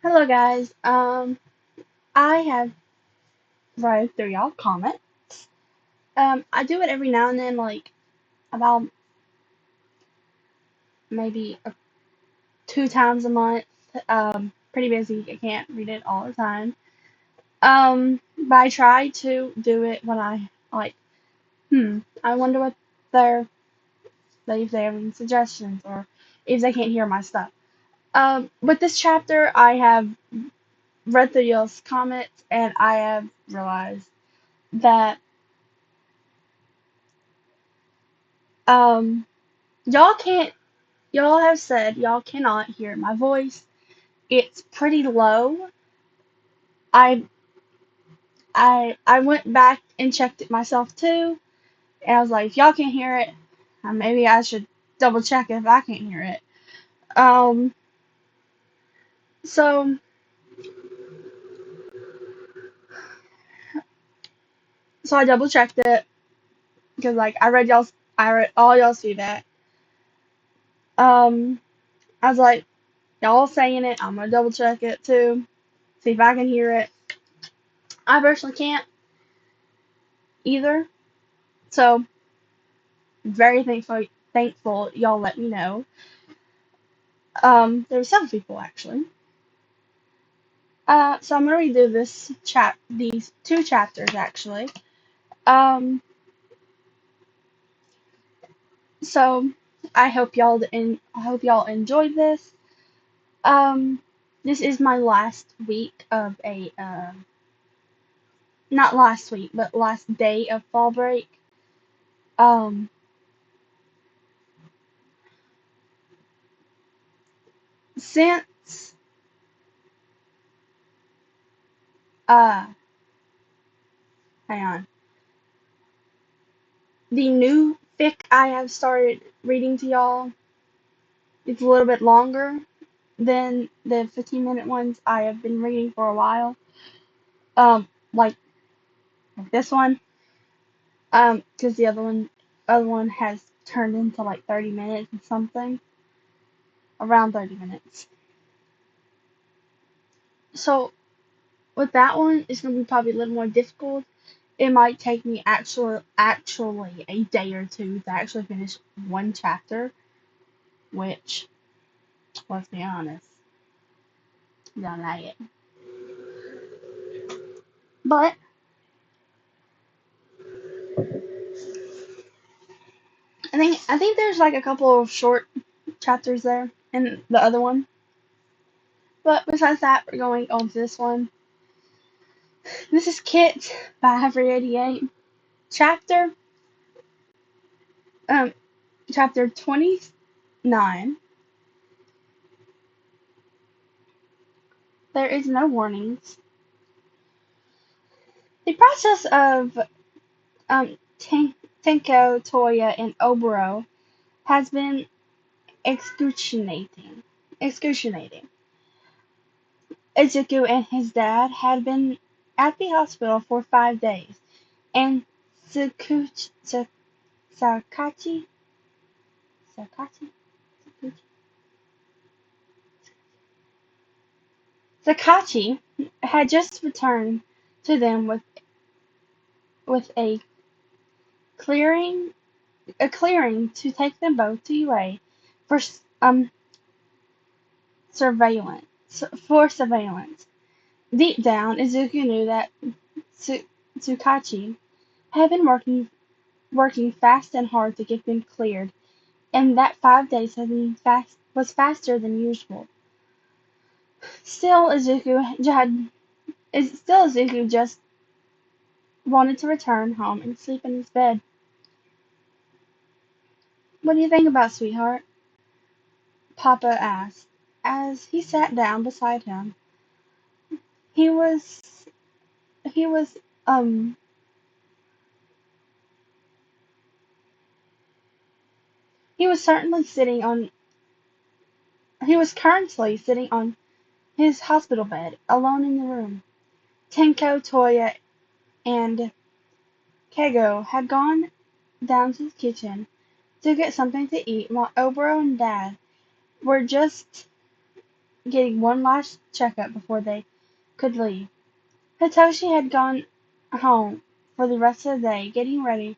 Hello guys. I have read through y'all comments. I do it every now and then, like about maybe 2 times a month. Pretty busy. I can't read it all the time. But I try to do it when I like. I wonder what they're if they have any suggestions or if they can't hear my stuff. With this chapter, I have read through y'all's comments and I have realized that um y'all have said y'all cannot hear my voice. It's pretty low. I I went back and checked it myself too, and I was like, if y'all can't hear it, maybe I should double check if I can't hear it. Um, so so I double checked it because like I read all y'all's feedback. Um, I was like, y'all saying it, I'm gonna double check it too, see if I can hear it. I personally can't either, so very thankful y'all let me know. There were seven people actually. So I'm gonna redo these two chapters actually. Um, so I hope y'all enjoyed this. Um, this is my last week of not last week, but last day of fall break. Um, since uh, hang on, the new fic I have started reading to y'all, it's a little bit longer than the 15-minute ones I have been reading for a while. Like this one, because the other one has turned into like 30 minutes and something, around 30 minutes. So with that one, it's gonna be probably a little more difficult. It might take me actually a day or two to actually finish one chapter, which, let's be honest, don't like it. But I think there's like a couple of short chapters there in the other one. But besides that, we're going on to this one. This is Kit by Avvi88. Chapter um chapter 29. There is no warnings. The process of Tenko, Toya, and Oboro has been excruciating. Excruciating. Izuku and his dad had been at the hospital for 5 days, and Sakachi, Sakachi, Sakachi, Sakachi had just returned to them with clearing a clearing to take them both to UA for surveillance. Deep down, Izuku knew that Tsukachi had been working fast and hard to get them cleared, and that 5 days was faster than usual. Still, Izuku just wanted to return home and sleep in his bed. What do you think about sweetheart? Papa asked as he sat down beside him. He was he was um he was certainly sitting on he was currently sitting on his hospital bed, alone in the room. Tenko, Toya, and Kego had gone down to the kitchen to get something to eat while Oboro and Dad were just getting one last checkup before they could leave. Hitoshi had gone home for the rest of the day, getting ready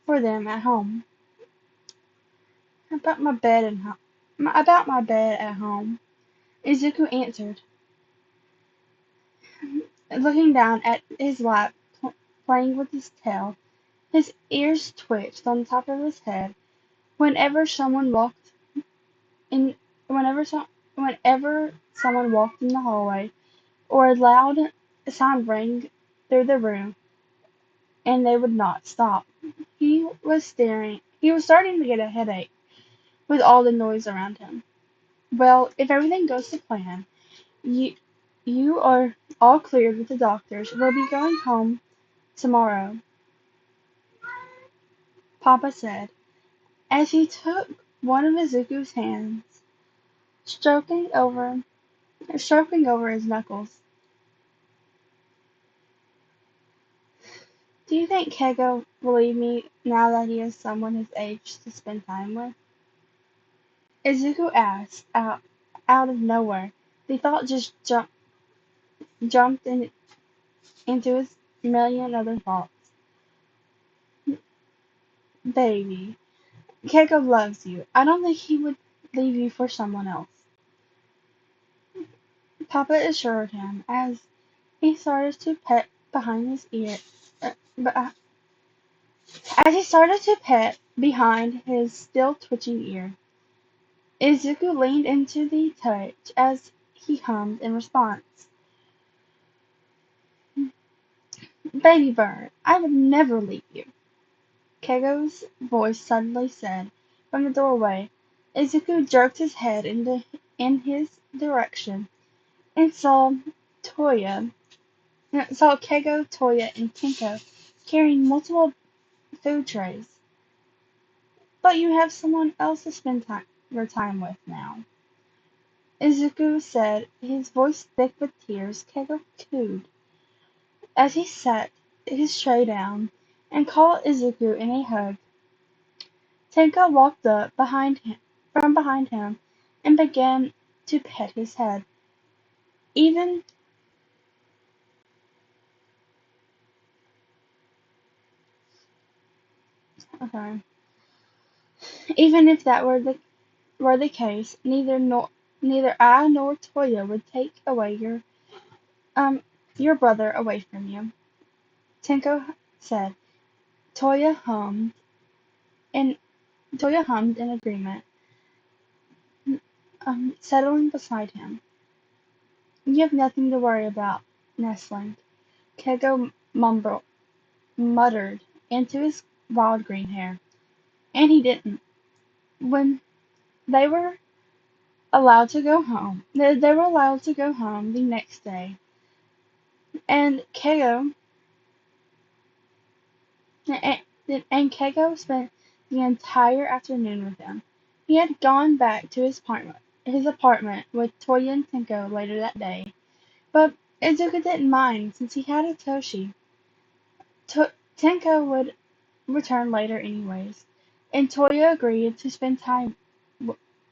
for them at home. About my bed and about my bed at home, Izuku answered, looking down at his lap, playing with his tail. His ears twitched on the top of his head whenever someone walked in. Whenever whenever someone walked in the hallway, or a loud sound rang through the room, and they would not stop. He was starting to get a headache with all the noise around him. Well, if everything goes to plan, you you are all cleared with the doctors. We'll be going home tomorrow, Papa said, as he took one of Izuku's hands, stroking over stroking over his knuckles. Do you think Kego will leave me now that he has someone his age to spend time with? Izuku asked out of nowhere. The thought just jumped into his million other thoughts. Baby, Keiko loves you. I don't think he would leave you for someone else. Papa assured him as he started to pet behind his ear. But as he started to pet behind his still twitching ear, Izuku leaned into the touch as he hummed in response. Baby bird, I would never leave you. Kego's voice suddenly said from the doorway. Izuku jerked his head in his direction and saw Kego, Toya, and Kinko carrying multiple food trays. But you have someone else to spend your time with now, Izuku said, his voice thick with tears. Kego cooed as he set his tray down and caught Izuku in a hug. Tenka walked up from behind him and began to pet his head. Even okay, even if that were the case, neither I nor Toya would take away um your brother away from you. Tenko said. Toya hummed and Toya hummed in agreement, settling beside him. You have nothing to worry about, nestling. Kego muttered into his wild green hair. And he didn't. When they were allowed to go home, they were allowed to go home the next day, and Kego spent the entire afternoon with him. He had gone back to his apartment with Toya and Tenko later that day, but Izuku didn't mind since he had a Toshi. Tenko would return later anyways, and Toya agreed to spend time.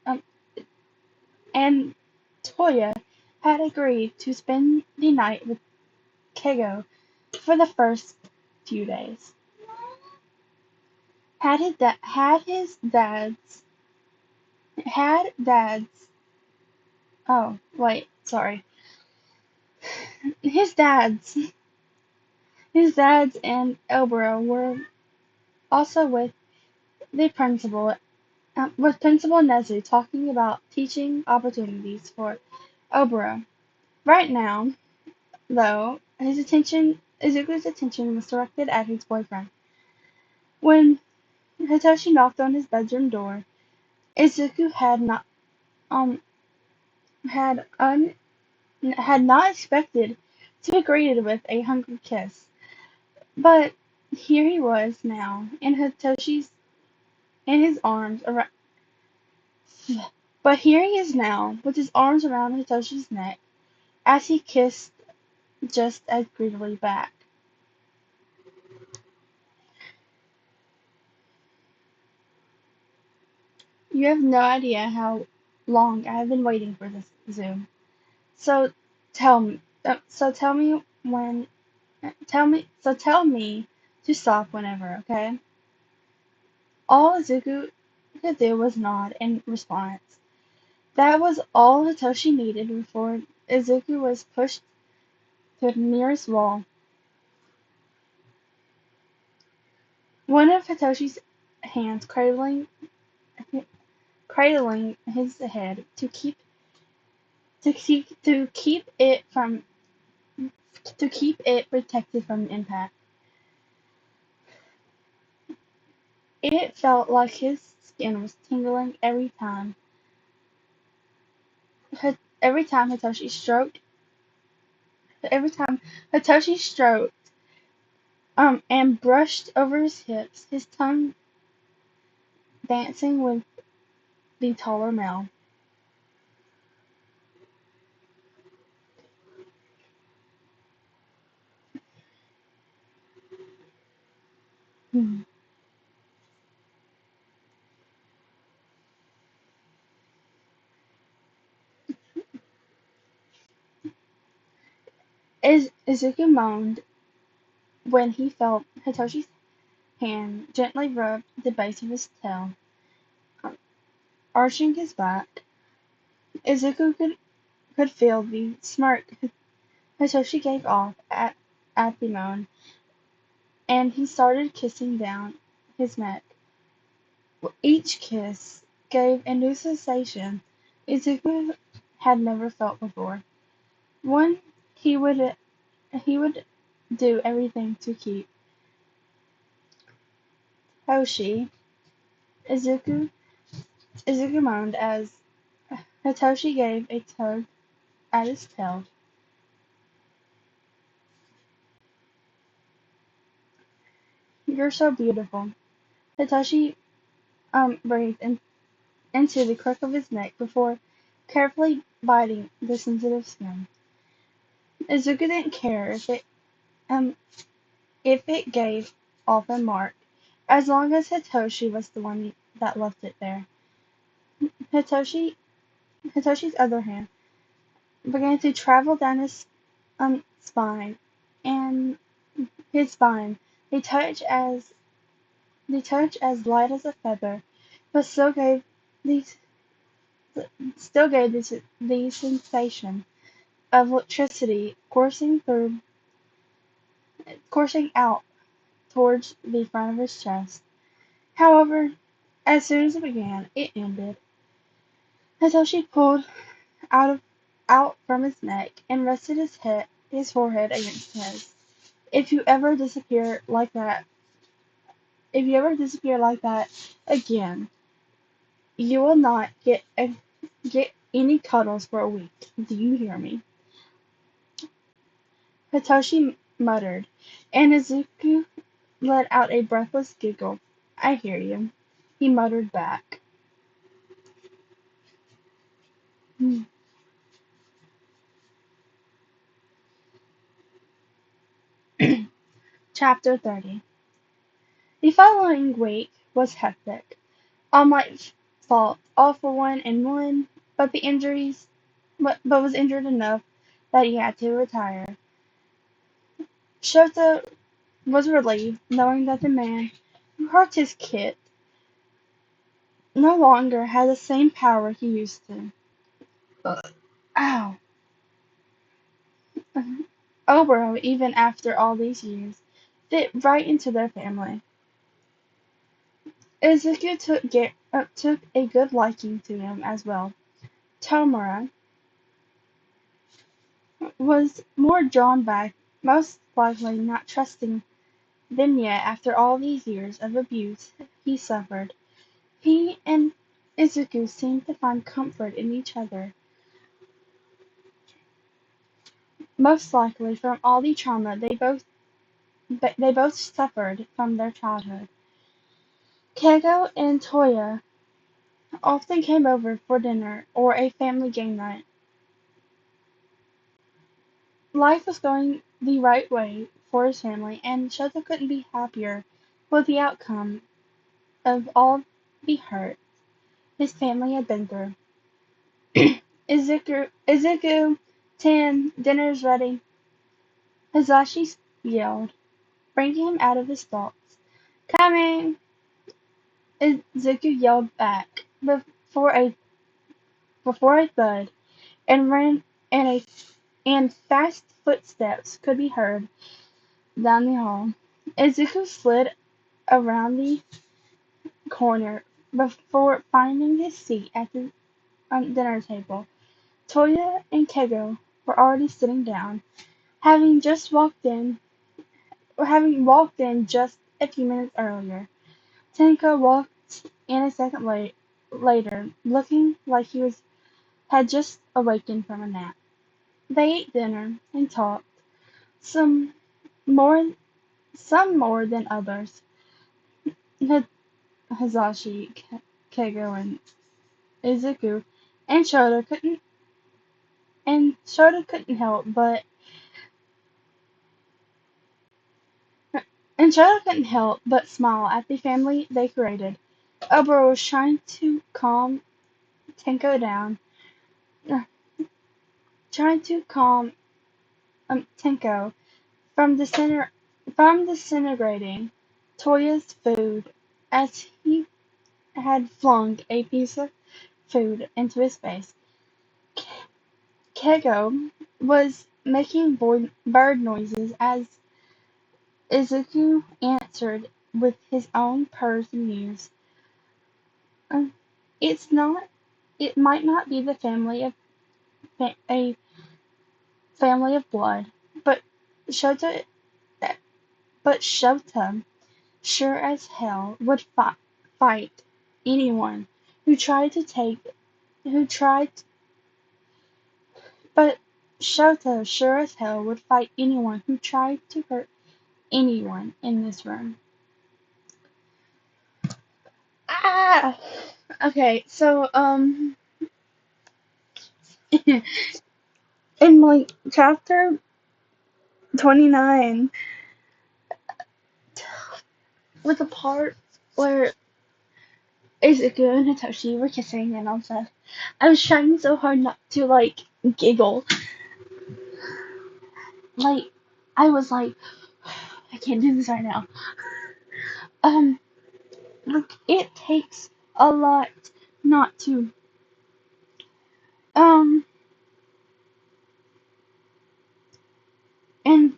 Um, and Toya had agreed to spend the night with Kego for the first few days. Had dad's oh wait, sorry. His dad's and Elbro were also with Principal Nezu talking about teaching opportunities for Oboro. Right now, though, Izuku's attention was directed at his boyfriend. When Hitoshi knocked on his bedroom door, Izuku um had un had not expected to be greeted with a hungry kiss. But here he was now, in his arms around. But here he is now, with his arms around Hitoshi's neck, as he kissed just as greedily back. You have no idea how long I have been waiting for this Zoom. So tell me, so tell me when, tell me to stop whenever, okay? All Izuku could do was nod in response. That was all Hitoshi needed before Izuku was pushed to the nearest wall. One of Hitoshi's hands cradling his head to keep it protected from impact. It felt like his skin was tingling every time Hitoshi stroked and brushed over his hips, his tongue dancing with the taller male. Hmm. Izuku moaned when he felt Hitoshi's hand gently rub the base of his tail, um, arching his back. Izuku could feel the smirk Hitoshi gave off at the moan, and he started kissing down his neck. Each kiss gave a new sensation Izuku had never felt before. One he would do everything to keep. Hoshi, Izuku Izuku moaned as Hitoshi gave a tug at his tail. You're so beautiful. Hitoshi breathed into the crook of his neck before carefully biting the sensitive skin. Izuku didn't care um if it gave off a mark, as long as Hitoshi was the one that left it there. Hitoshi Hitoshi's other hand began to travel down his spine and his spine. They touched light as a feather, but the the sensation of electricity coursing out towards the front of his chest. However, as soon as it began, it ended. Hitoshi pulled out of out from his neck and rested his forehead against his. If you ever disappear like that, if you ever disappear like that again, you will not get any cuddles for a week. Do you hear me? Hitoshi muttered, and Izuku let out a breathless giggle. I hear you, he muttered back. Chapter 30. The following week was hectic. All Might's fault, all for one and one, but but was injured enough that he had to retire. Shota was relieved knowing that the man who hurt his kit no longer had the same power he used to. Ow. Oboro, even after all these years, fit right into their family. Izuku took a good liking to him as well. Tomura was more drawn back, most likely not trusting them yet after all these years of abuse he suffered. He and Izuku seemed to find comfort in each other, most likely from all the trauma they both suffered from their childhood. Kego and Toya often came over for dinner or a family game night. Life was going the right way for his family, and Shota couldn't be happier with the outcome of all the hurt his family had been through. Izuku 10. Dinner's ready. Hizashi yelled, bringing him out of his thoughts. Coming! Izuku yelled back before a thud, and ran and a and fast footsteps could be heard down the hall. Izuku slid around the corner before finding his seat at the dinner table. Toya and Kego were already sitting down, having just walked in, having walked in just a few minutes earlier. Tenko walked in a second later, looking like had just awakened from a nap. They ate dinner and talked, some more some more than others. Hazashi, Kego, and Izuku, and Shota couldn't help but smile at the family they created. Oboro was trying to calm Tenko down, uh, trying to calm Tenko from disintegrating Toya's food as he had flung a piece of food into his face. Kego was making bird noises as Izuku answered with his own purrs and mews. Uh, it's not. It might not be the a family of blood, but Shota, but Shota sure as hell would fight anyone who tried to take who tried. But Shota sure as hell would fight anyone who tried to hurt anyone in this room. Ah! Okay, so, in, like, chapter 29, with the part where Izuku and Hitoshi were kissing and all stuff, I was trying so hard not to, like, giggle. Like, I was like, I can't do this right now. Like, it takes a lot not to, um, and,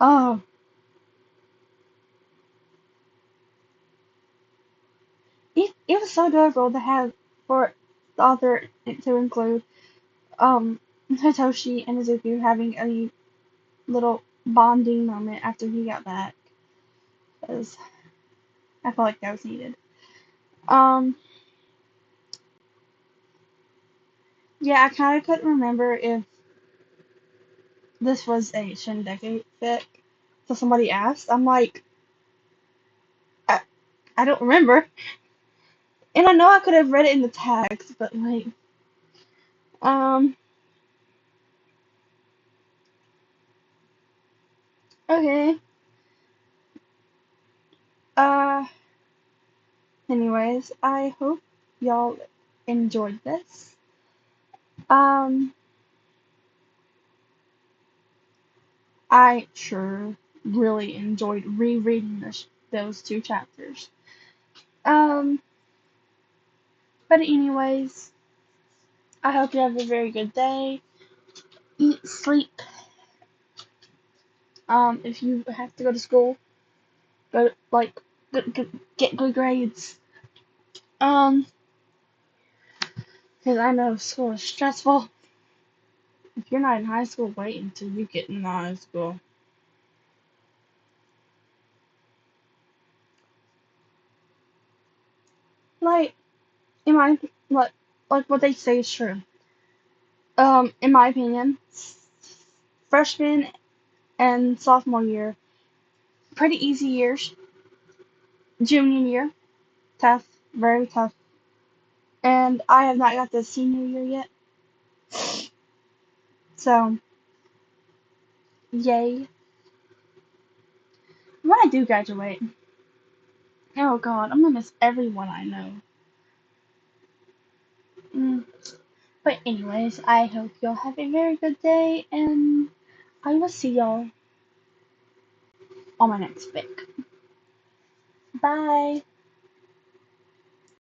oh, it was so adorable to have for the author to include Hitoshi and Izuku having a little bonding moment after he got back, because I felt like that was needed. Um, yeah, I kind of couldn't remember if this was a Shingeki fic, so somebody asked. I'm like, I, I don't remember, and I know I could have read it in the tags, but like, um, okay. Uh, Anyways, I hope y'all enjoyed this. Um, I sure really enjoyed rereading those two chapters. Um, but anyways, I hope you have a very good day. Eat, sleep. If you have to go to school, go like get good grades. Um, because I know school is stressful. If you're not in high school, wait until you get in high school. Like, in my like what they say is true. In my opinion, freshman and sophomore year, pretty easy years. Junior year, tough, very tough. And I have not got the senior year yet. So, yay. When I do graduate, oh god, I'm gonna miss everyone I know. Mm. But anyways, I hope y'all have a very good day, and I will see y'all on my next pic. Bye.